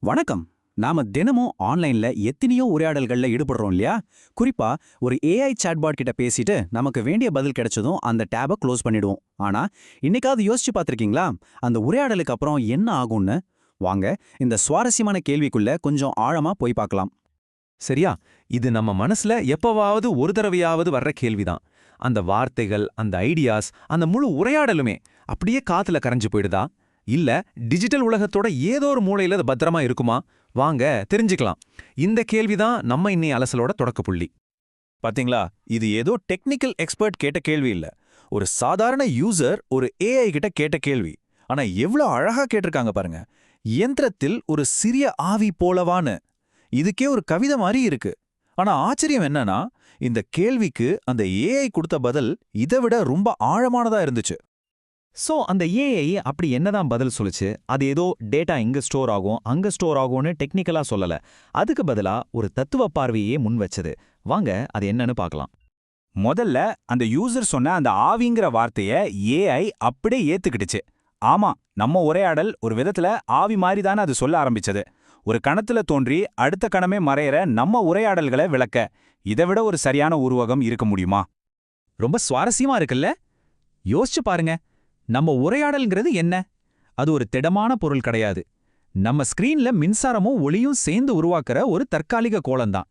வணக்கம். நாம தினமும் ஆன்லைன்ல எத்தனையோ உரையாடல்கள்ல ஈடுபடுறோம் இல்லையா? குறிப்பா ஒரு ஏஐ சாட்பாட் கிட்ட பேசிட்டு நமக்கு வேண்டிய பதில் கிடைச்சதும் அந்த டேபை க்ளோஸ் பண்ணிடுவோம். ஆனா இன்னைக்காவது யோசிச்சு பார்த்திருக்கீங்களா? அந்த உரையாடலுக்கு அப்புறம் என்ன ஆகும்னு? வாங்க, இந்த சுவாரஸ்யமான கேள்விக்குள்ள கொஞ்சம் ஆழமா போய் பார்க்கலாம். சரியா? இது நம்ம மனசுல எப்பவாவது ஒரு தடவையாவது வர்ற கேள்விதான். அந்த வார்த்தைகள், அந்த ஐடியாஸ், அந்த முழு உரையாடலுமே அப்படியே காத்துல கரைஞ்சு போயிடுதா? இல்ல டிஜிட்டல் உலகத்தோட ஏதோ ஒரு மூலையில அது பத்திரமா இருக்குமா? வாங்க தெரிஞ்சுக்கலாம். இந்த கேள்விதான் நம்ம இன்னை அலசலோட தொடக்க புள்ளி. பாத்தீங்களா, இது ஏதோ டெக்னிக்கல் எக்ஸ்பர்ட் கேட்ட கேள்வி இல்ல. ஒரு சாதாரண யூசர் ஒரு ஏஐ கிட்ட கேட்ட கேள்வி. ஆனா எவ்வளவு அழகா கேட்டிருக்காங்க பாருங்க. இயந்திரத்தில் ஒரு சிறிய ஆவி போலவான்னு. இதுக்கே ஒரு கவிதை மாதிரி இருக்கு. ஆனா ஆச்சரியம் என்னன்னா, இந்த கேள்விக்கு அந்த ஏஐ கொடுத்த பதில் இதை விட ரொம்ப ஆழமானதா இருந்துச்சு. அந்த ஏஐ அப்படி என்னதான் பதில் சொல்லுச்சு? அது ஏதோ டேட்டா இங்க ஸ்டோர் ஆகும், அங்க ஸ்டோர் ஆகும்னு டெக்னிக்கலா சொல்லல. அதுக்கு பதிலா ஒரு தத்துவ பார்வையே முன் வச்சது. வாங்க அது என்னன்னு பார்க்கலாம். முதல்ல அந்த யூசர் சொன்ன அந்த ஆவிங்கிற வார்த்தைய ஏஐ அப்படியே ஏத்துக்கிடுச்சு. ஆமா, நம்ம உரையாடல் ஒரு விதத்துல ஆவி மாதிரி தானே அது சொல்ல ஆரம்பிச்சது. ஒரு கணத்துல தோன்றி அடுத்த கணமே மறையற நம்ம உரையாடல்களை விளக்க இதை விட ஒரு சரியான உருவகம் இருக்க முடியுமா? ரொம்ப சுவாரஸ்யமா இருக்குல்ல? யோசிச்சு பாருங்க. நம்ம உரையாடல்ங்கிறது என்ன? அது ஒரு திடமான பொருள் கிடையாது. நம்ம ஸ்கிரீன்ல மின்சாரமும் ஒளியும் சேர்ந்து உருவாக்குற ஒரு தற்காலிக கோலம்தான்.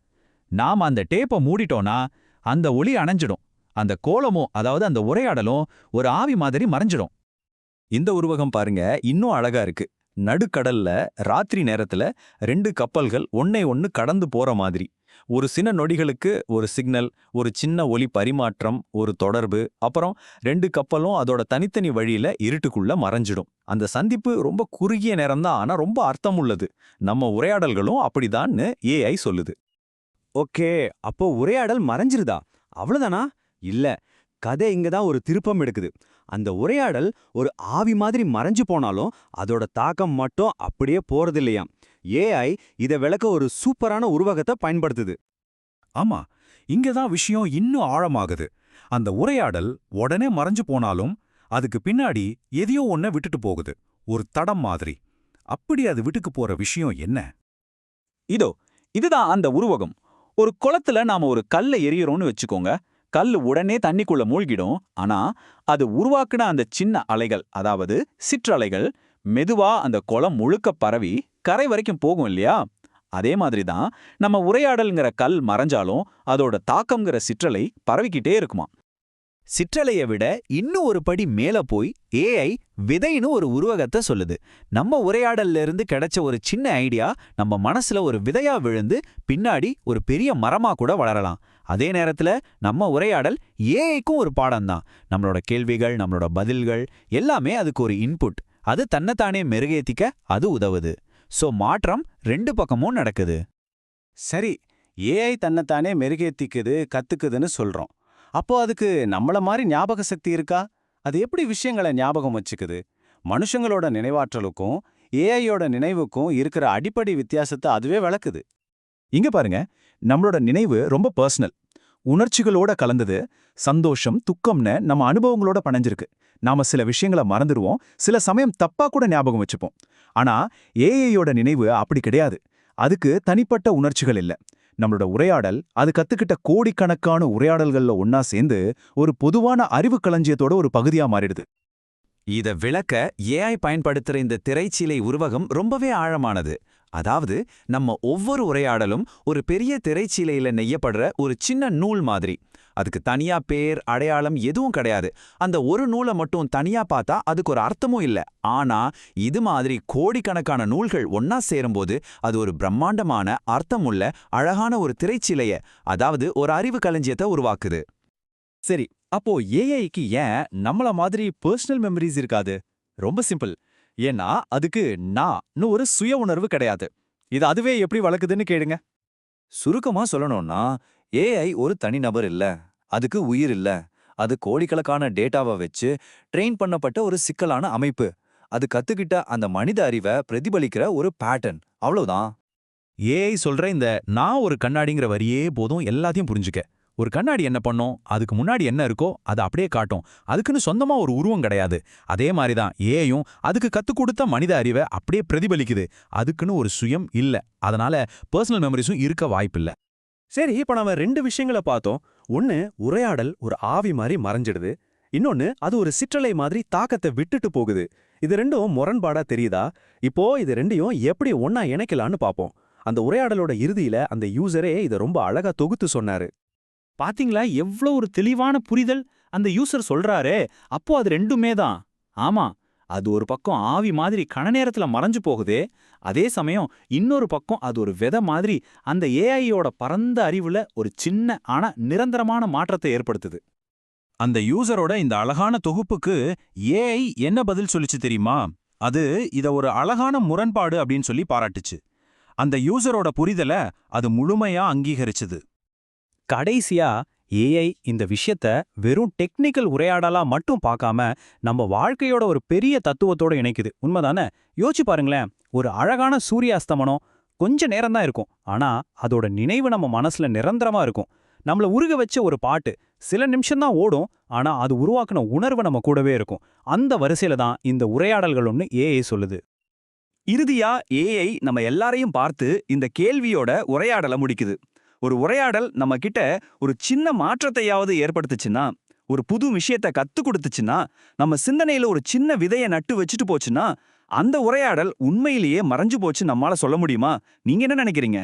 நாம அந்த டேப்பை மூடிட்டோம்னா அந்த ஒளி அணைஞ்சிடும். அந்த கோலமும், அதாவது அந்த உரையாடலும், ஒரு ஆவி மாதிரி மறைஞ்சிடும். இந்த உருவகம் பாருங்க, இன்னும் அழகா இருக்கு. நடுக்கடல்ல ராத்திரி நேரத்துல ரெண்டு கப்பல்கள் ஒன்னை ஒன்னு கடந்து போற மாதிரி. ஒரு சின்ன நொடிகளுக்கு ஒரு சிக்னல், ஒரு சின்ன ஒலி பரிமாற்றம், ஒரு தொடர்பு, அப்புறம் ரெண்டு கப்பலும் அதோட தனித்தனி வழியில இருட்டுக்குள்ள மறைஞ்சிடும். அந்த சந்திப்பு ரொம்ப குறுகிய நேரம்தான், ஆனா ரொம்ப அர்த்தம் உள்ளது. நம்ம உரையாடல்களும் அப்படிதான்னு ஏஐ சொல்லுது. ஓகே, அப்போ உரையாடல் மறைஞ்சிருதா? அவ்வளவுதானா? இல்ல, கதை இங்க தான் ஒரு திருப்பம் எடுக்குது. அந்த உரையாடல் ஒரு ஆவி மாதிரி மறைஞ்சு போனாலும் அதோட தாக்கம் மட்டும் அப்படியே போறதில்லையாம். ஏஐ இதை விளக்க ஒரு சூப்பரான உருவகத்தை பயன்படுத்துது. ஆமா, இங்கதான் விஷயம் இன்னும் ஆழமாகுது. அந்த உரையாடல் உடனே மறைஞ்சு போனாலும் அதுக்கு பின்னாடி எதையோ ஒன்ன விட்டுட்டு போகுது. ஒரு தடம் மாதிரி. அப்படி அது விட்டுக்கு போற விஷயம் என்ன? இதுதான் அந்த உருவகம். ஒரு குளத்துல நாம ஒரு கல்லை எறியறோம்னு வச்சுக்கோங்க. கல்லு உடனே தண்ணிக்குள்ள மூழ்கிடும். ஆனா அது உருவாக்குன அந்த சின்ன அலைகள், அதாவது சிற்றலைகள், மெதுவா அந்த குளம் முழுக்க பரவி கரை வரைக்கும் போகும் இல்லையா? அதே மாதிரி தான் நம்ம உரையாடல்ங்கிற கல் மறைஞ்சாலும் அதோட தாக்கம்ங்கிற சிற்றலை பரவிக்கிட்டே இருக்குமா. சிற்றலைய விட இன்னும் ஒரு படி மேல போய் ஏஐ விதைன்னு ஒரு உருவகத்தை சொல்லுது. நம்ம உரையாடல்ல இருந்து கிடைச்ச ஒரு சின்ன ஐடியா நம்ம மனசுல ஒரு விதையா விழுந்து பின்னாடி ஒரு பெரிய மரமா கூட வளரலாம். அதே நேரத்துல நம்ம உரையாடல் ஏஐக்கும் ஒரு பாடம்தான். நம்மளோட கேள்விகள், நம்மளோட பதில்கள் எல்லாமே அதுக்கு ஒரு இன்புட். அது தன்னைத்தானே மெருகேத்திக்க அது உதவுது. மாற்றம் ரெண்டு பக்கமும் நடக்குது. சரி, ஏஐ தன்னைத்தானே மெருகேத்திக்குது, கத்துக்குதுன்னு சொல்றோம். அப்போ அதுக்கு நம்மள மாதிரி ஞாபக சக்தி இருக்கா? அது எப்படி விஷயங்களை ஞாபகம் வச்சுக்குது? மனுஷங்களோட நினைவாற்றலுக்கும் ஏஐயோட நினைவுக்கும் இருக்கிற அடிப்படை வித்தியாசத்தை அதுவே விளக்குது. இங்க பாருங்க, நம்மளோட நினைவு ரொம்ப பர்சனல். உணர்ச்சிகளோட கலந்தது. சந்தோஷம், துக்கம்னு நம்ம அனுபவங்களோட பணைஞ்சிருக்கு. நாம சில விஷயங்களை மறந்துடுவோம், சில சமயம் தப்பா கூட ஞாபகம் வச்சுப்போம். ஆனா ஏஐயோட நினைவு அப்படி கிடையாது. அதுக்கு தனிப்பட்ட உணர்ச்சிகள் இல்ல. நம்மளோட உரையாடல் அது கத்துக்கிட்ட கோடிக்கணக்கான உரையாடல்கள்ல ஒன்னா சேர்ந்து ஒரு பொதுவான அறிவு களஞ்சியத்தோட ஒரு பகுதியா மாறிடுது. இத விளக்க ஏஐ பயன்படுத்துற இந்த திரைச்சீலை உருவகம் ரொம்பவே ஆழமானது. அதாவது நம்ம ஒவ்வொரு உரையாடலும் ஒரு பெரிய திரைச்சீலையில நெய்யப்படுற ஒரு சின்ன நூல் மாதிரி. அதுக்கு தனியா பேர், அடையாளம் எதுவும் கிடையாது. அந்த ஒரு நூலை மட்டும் தனியா பார்த்தா அதுக்கு ஒரு அர்த்தமும் இல்ல. ஆனா இது மாதிரி கோடிக்கணக்கான நூல்கள் ஒன்னா சேரும்போது அது ஒரு பிரம்மாண்டமான, அர்த்தமுள்ள, அழகான ஒரு திரைச்சீலைய, அதாவது ஒரு அறிவு களஞ்சியத்தை உருவாக்குது. சரி, அப்போ ஏஐக்கு ஏன் நம்மள மாதிரி பர்சனல் மெமரிஸ் இருக்காது? ரொம்ப சிம்பிள். ஏன்னா அதுக்கு நான் ஒரு சுய உணர்வு கிடையாது. இது அதுவே எப்படி வளர்க்குதுன்னு கேளுங்க. சுருக்கமா சொல்லணும்னா, ஏஐ ஒரு தனிநபர் இல்ல. அதுக்கு உயிர் இல்ல. அது கோடிக்கணக்கான டேட்டாவை வச்சு ட்ரெயின் பண்ணப்பட்ட ஒரு சிக்கலான அமைப்பு. அது கத்துக்கிட்ட அந்த மனித அறிவை பிரதிபலிக்கிற ஒரு பேட்டர்ன். அவ்வளவுதான். ஏஐ சொல்ற இந்த நான் ஒரு கண்ணாடிங்கிற வரியே போதும் எல்லாத்தையும் புரிஞ்சுக்க. ஒரு கண்ணாடி என்ன பண்ணும், அதுக்கு முன்னாடி என்ன இருக்கோ அதை அப்படியே காட்டும். அதுக்குன்னு சொந்தமா ஒரு உருவம் கிடையாது. அதே மாதிரி தான் ஏஐயும் அதுக்கு கத்துக் கொடுத்த மனித அறிவை அப்படியே பிரதிபலிக்குது. அதுக்குன்னு ஒரு சுயம் இல்ல. அதனால பர்சனல் மெமரிஸும் இருக்க வாய்ப்பில்ல. சரி, இப்ப நாம 2 விஷயங்கள பார்த்தோம். ஒன்னு, உரையாடல் ஒரு ஆவி மாதிரி மறைஞ்சிடுது. இன்னொன்னு, அது ஒரு சிற்றலை மாதிரி தாக்கத்தை விட்டுட்டு போகுது. இது ரெண்டும் முரண்பாடா தெரியுதா? இப்போ இது ரெண்டையும் எப்படி ஒண்ணா இணைக்கலான்னு பாப்போம். அந்த உரையாடலோட இறுதியில அந்த யூசரே இத ரொம்ப அழகா தொகுத்து சொன்னாரு. பாத்தீங்களா எவ்ளோ ஒரு தெளிவான புரிதல் அந்த யூசர் சொல்றாரே. அப்போ அது ரெண்டுமே தான். ஆமா, அது ஒரு பக்கம் ஆவி மாதிரி கண நேரத்துல மறைஞ்சு போகுதே, அதே சமயம் இன்னொரு பக்கம் அது ஒரு விதை மாதிரி அந்த ஏஐயோட பரந்த அறிவுல ஒரு சின்ன ஆனா நிரந்தரமான மாற்றத்தை ஏற்படுத்துது. அந்த யூசரோட இந்த அழகான தொகுப்புக்கு ஏஐ என்ன பதில் சொல்லிச்சு தெரியுமா? அது இத ஒரு அழகான முரண்பாடு அப்படின்னு சொல்லி பாராட்டுச்சு. அந்த யூசரோட புரிதல அது முழுமையா அங்கீகரிச்சுது. கடைசியா ஏஐ இந்த விஷயத்த வெறும் டெக்னிக்கல் உரையாடலா மட்டும் பார்க்காம நம்ம வாழ்க்கையோட ஒரு பெரிய தத்துவத்தோட இணைக்குது. உண்மைதானே? யோசிச்சு பாருங்களேன். ஒரு அழகான சூரிய அஸ்தமனம் கொஞ்ச நேரம் தான் இருக்கும். ஆனா அதோட நினைவு நம்ம மனசுல நிரந்தரமா இருக்கும். நம்மள உருக வச்ச ஒரு பாட்டு சில நிமிஷம் தான் ஓடும். ஆனா அது உருவாக்குன உணர்வு நம்ம கூடவே இருக்கும். அந்த வரிசையில தான் இந்த உரையாடல்கள் ஒன்னு ஏஐ சொல்லுது. இறுதியா ஏஐ நம்ம எல்லாரையும் பார்த்து இந்த கேள்வியோட உரையாடல முடிக்குது. ஒரு உரையாடல் நம்ம கிட்ட ஒரு சின்ன மாற்றத்தையாவது ஏற்படுத்துச்சுன்னா, ஒரு புது விஷயத்த கத்துக் கொடுத்துச்சுன்னா, நம்ம சிந்தனையில ஒரு சின்ன விதைய நட்டு வச்சுட்டு போச்சுன்னா, அந்த உரையாடல் உண்மையிலேயே மறைஞ்சு போச்சு நம்மால சொல்ல முடியுமா? நீங்க என்ன நினைக்கிறீங்க?